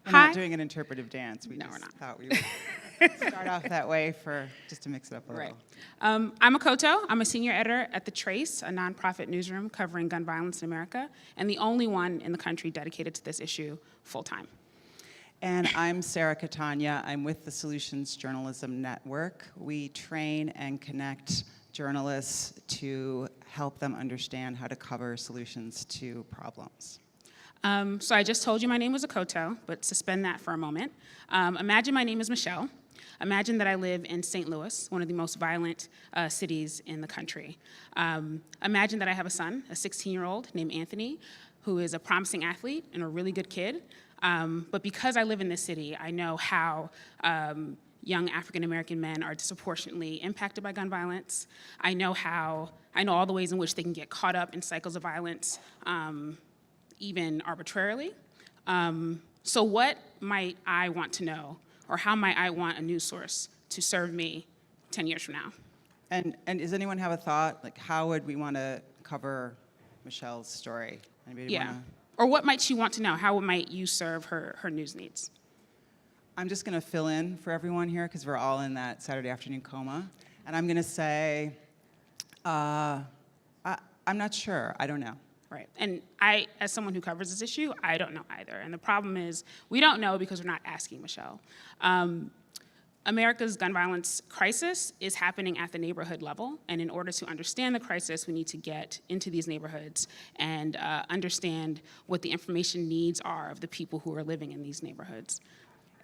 We're Hi. not doing an interpretive dance. No, we're not. Thought we would start off that way just to mix it up a little. Right. I'm Akoto. I'm a senior editor at The Trace, a nonprofit newsroom covering gun violence in America, and the only one in the country dedicated to this issue full-time. And I'm Sara Catania. I'm with the Solutions Journalism Network. We train and connect journalists to help them understand how to cover solutions to problems. So I just told you my name was Akoto, but suspend that for a moment. Imagine my name is Michelle. Imagine that I live in St. Louis, one of the most violent cities in the country. Imagine that I have a son, a 16-year-old named Anthony, who is a promising athlete and a really good kid. But because I live in this city, I know how young African-American men are disproportionately impacted by gun violence. I know all the ways in which they can get caught up in cycles of violence, even arbitrarily. So what might I want to know, or how might I want a news source to serve me 10 years from now? And does anyone have a thought? Like, how would we want to cover Michelle's story? Anybody wanna? Or what might she want to know? How might you serve her news needs? I'm just going to fill in for everyone here because we're all in that Saturday afternoon coma. And I'm going to say, I'm not sure. I don't know. Right, and I, as someone who covers this issue, I don't know either. And the problem is, we don't know because we're not asking Michelle. America's gun violence crisis is happening at the neighborhood level, and in order to understand the crisis, we need to get into these neighborhoods and understand what the information needs are of the people who are living in these neighborhoods.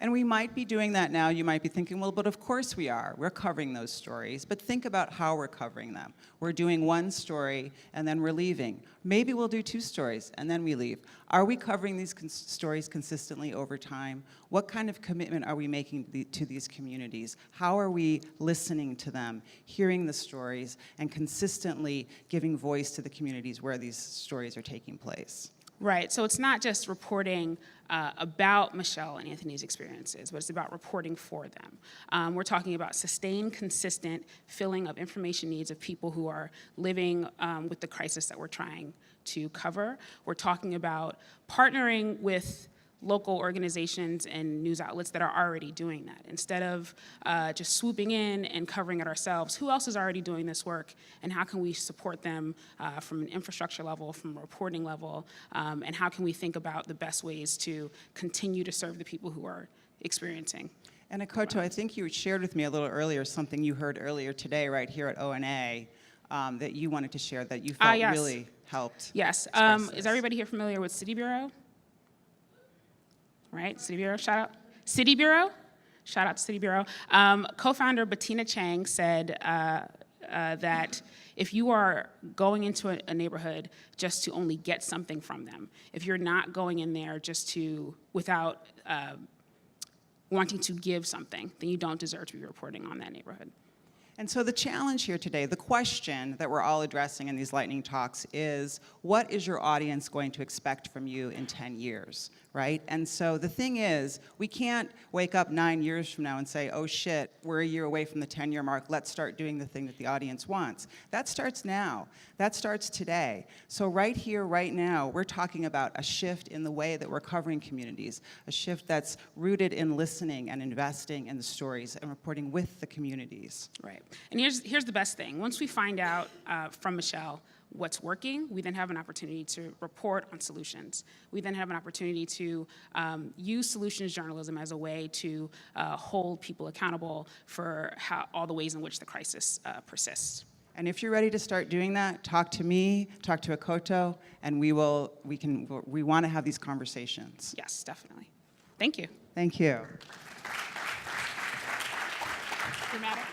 And we might be doing that now. You might be thinking, well, but of course we are. We're covering those stories. But think about how we're covering them. We're doing one story, and then we're leaving. Maybe we'll do two stories, and then we leave. Are we covering these stories consistently over time? What kind of commitment are we making to these communities? How are we listening to them, hearing the stories, and consistently giving voice to the communities where these stories are taking place? Right, so it's not just reporting about Michelle and Anthony's experiences, but it's about reporting for them. We're talking about sustained, consistent filling of information needs of people who are living with the crisis that we're trying to cover. We're talking about partnering with local organizations and news outlets that are already doing that. Instead of just swooping in and covering it ourselves, who else is already doing this work, and how can we support them from an infrastructure level, from a reporting level, and how can we think about the best ways to continue to serve the people who are experiencing. And Akoto, I think you shared with me a little earlier something you heard earlier today right here at ONA that you wanted to share that you felt yes. really helped. Yes, is everybody here familiar with City Bureau? Right, City Bureau, shout out. City Bureau, shout out to City Bureau. Co-founder Bettina Chang said that if you are going into a neighborhood just to only get something from them, if you're not going in there just without wanting to give something, then you don't deserve to be reporting on that neighborhood. And so the challenge here today, the question that we're all addressing in these lightning talks is, what is your audience going to expect from you in 10 years, right? And so the thing is, we can't wake up 9 years from now and say, oh shit, we're a year away from the 10-year mark, let's start doing the thing that the audience wants. That starts now. That starts today. So right here, right now, we're talking about a shift in the way that we're covering communities, a shift that's rooted in listening and investing in the stories and reporting with the communities. Right. And here's the best thing. Once we find out from Michelle what's working, we then have an opportunity to report on solutions. We then have an opportunity to use solutions journalism as a way to hold people accountable for all the ways in which the crisis persists. And if you're ready to start doing that, talk to me, talk to Akoto, and we want to have these conversations. Yes, definitely. Thank you. Thank you. Dramatic.